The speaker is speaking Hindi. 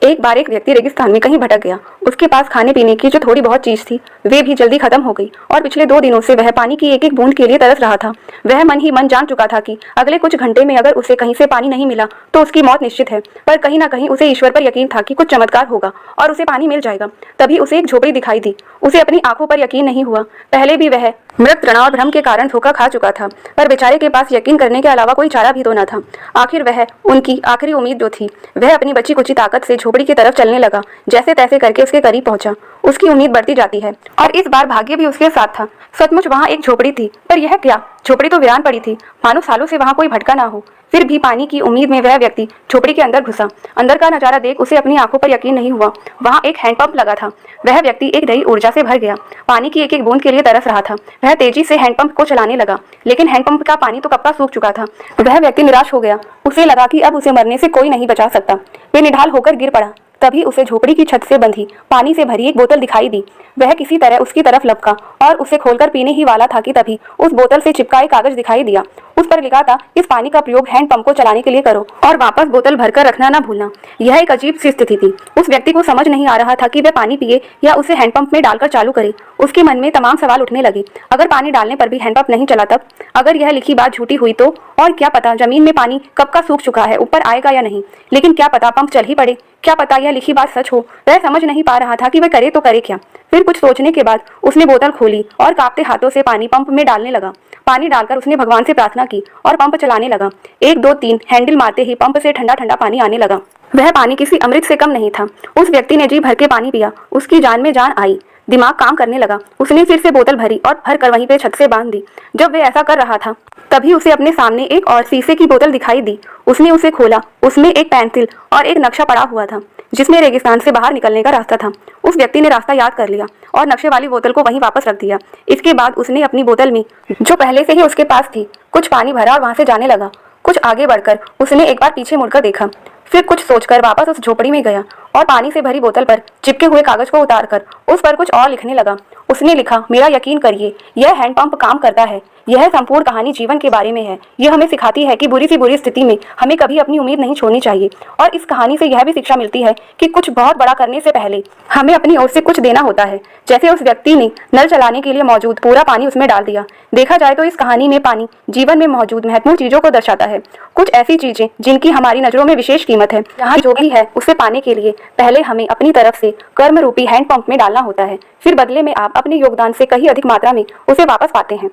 एक बार एक व्यक्ति रेगिस्तान में कहीं भटक गया। उसके पास खाने पीने की जो थोड़ी बहुत चीज थी वे भी जल्दी खत्म हो गई और पिछले 2 दिनों से वह पानी की एक एक बूंद के लिए तरस रहा था। वह मन ही मन जान चुका था कि अगले कुछ घंटे में अगर उसे कहीं से पानी नहीं मिला तो उसकी मौत निश्चित है। पर कहीं ना कहीं उसे ईश्वर पर यकीन था कि कुछ चमत्कार होगा और उसे पानी मिल जाएगा। तभी उसे एक झोपड़ी दिखाई दी। उसे अपनी आंखों पर यकीन नहीं हुआ। पहले भी वह मृत तृणा और भ्रम के कारण धोखा खा चुका था, पर बेचारे के पास यकीन करने के अलावा कोई चारा भी तो न था। आखिर वह उनकी आखिरी उम्मीद जो थी, वह अपनी बची कुची ताकत से झोपड़ी की तरफ चलने लगा। जैसे तैसे करके उसके करीब पहुंचा। उसकी उम्मीद बढ़ती जाती है और इस बार भाग्य भी उसके साथ था। सचमुच वहां एक झोपड़ी थी, पर यह क्या, झोपड़ी तो वीरान पड़ी थी, मानो सालों से वहां कोई भटका ना हो। फिर भी पानी की उम्मीद में वह व्यक्ति झोपड़ी के अंदर घुसा। अंदर का नजारा देख उसे अपनी आंखों पर यकीन नहीं हुआ। वहां एक हैंडपंप लगा था। वह व्यक्ति एक नई ऊर्जा से भर गया। पानी की एक एक बूंद के लिए तरस रहा था। वह तेजी से हैंडपंप को चलाने लगा, लेकिन हैंडपंप का पानी तो कब का सूख चुका था। वह व्यक्ति निराश हो गया। उसे लगा कि अब उसे मरने से कोई नहीं बचा सकता। वे निढाल होकर गिर पड़ा। तभी उसे झोपड़ी की छत से बंधी पानी से भरी एक बोतल दिखाई दी। वह किसी तरह उसकी तरफ लपका और उसे खोलकर पीने ही वाला था कि तभी उस बोतल से चिपका एक कागज दिखाई दिया। उस पर लिखा था, इस पानी का प्रयोग हैंडपंप को चलाने के लिए करो और वापस बोतल भरकर रखना ना भूलना। यह एक अजीब सी स्थिति थी। उस व्यक्ति को समझ नहीं आ रहा था कि वह पानी पिए या उसे हैंडपंप में डालकर चालू करे। उसके मन में तमाम सवाल उठने लगे। अगर पानी डालने पर भी हैंडपंप नहीं चला तब? अगर यह लिखी बात झूठी हुई तो? और क्या पता जमीन में पानी कब का सूख चुका है, ऊपर आएगा या नहीं। लेकिन क्या पता पंप चल ही पड़े। क्या पता यह लिखी बात सच हो। वह समझ नहीं पा रहा था कि वह करे तो करे क्या। फिर कुछ सोचने के बाद उसने बोतल खोली और कांपते हाथों से पानी पंप में डालने लगा। पानी डालकर उसने भगवान से प्रार्थना की और पंप चलाने लगा। 1 2 3 हैंडल मारते ही पंप से ठंडा ठंडा पानी आने लगा। वह पानी किसी अमृत से कम नहीं था। उस व्यक्ति ने जी भर के पानी पिया। उसकी जान में जान आई। दिमाग काम करने लगा। उसने फिर से बोतल भरी और भर कर वहीं पे छत से बांध दी। जब वे ऐसा कर रहा था तभी उसे अपने सामने एक और शीशे की बोतल दिखाई दी। उसने उसे खोला। उसमें एक पेंसिल और एक नक्शा पड़ा हुआ था जिसमें रेगिस्तान से बाहर निकलने का रास्ता था। उस व्यक्ति ने रास्ता याद कर लिया और नक्शे वाली बोतल को वहीं वापस रख दिया। इसके बाद उसने अपनी बोतल में, जो पहले से ही उसके पास थी, कुछ पानी भरा और वहां से जाने लगा। कुछ आगे बढ़कर उसने एक बार पीछे मुड़कर देखा। फिर कुछ सोचकर वापस उस झोपड़ी में गया और पानी से भरी बोतल पर चिपके हुए कागज को उतारकर उस पर कुछ और लिखने लगा। उसने लिखा, मेरा यकीन करिए, यह हैंडपंप काम करता है। यह संपूर्ण कहानी जीवन के बारे में है। यह हमें सिखाती है कि बुरी सी बुरी स्थिति में हमें कभी अपनी उम्मीद नहीं छोड़नी चाहिए। और इस कहानी से यह भी शिक्षा मिलती है कि कुछ बहुत बड़ा करने से पहले हमें अपनी ओर से कुछ देना होता है। जैसे उस व्यक्ति ने नल चलाने के लिए मौजूद पूरा पानी उसमें डाल दिया। देखा जाए तो इस कहानी में पानी जीवन में मौजूद महत्वपूर्ण चीजों को दर्शाता है। कुछ ऐसी चीजें जिनकी हमारी नजरों में विशेष कीमत है। जहाँ जो भी है उसे पाने के लिए पहले हमें अपनी तरफ से कर्म रूपी हैंडपंप में डालना होता है। फिर बदले में आप अपने योगदान से कहीं अधिक मात्रा में उसे वापस पाते हैं।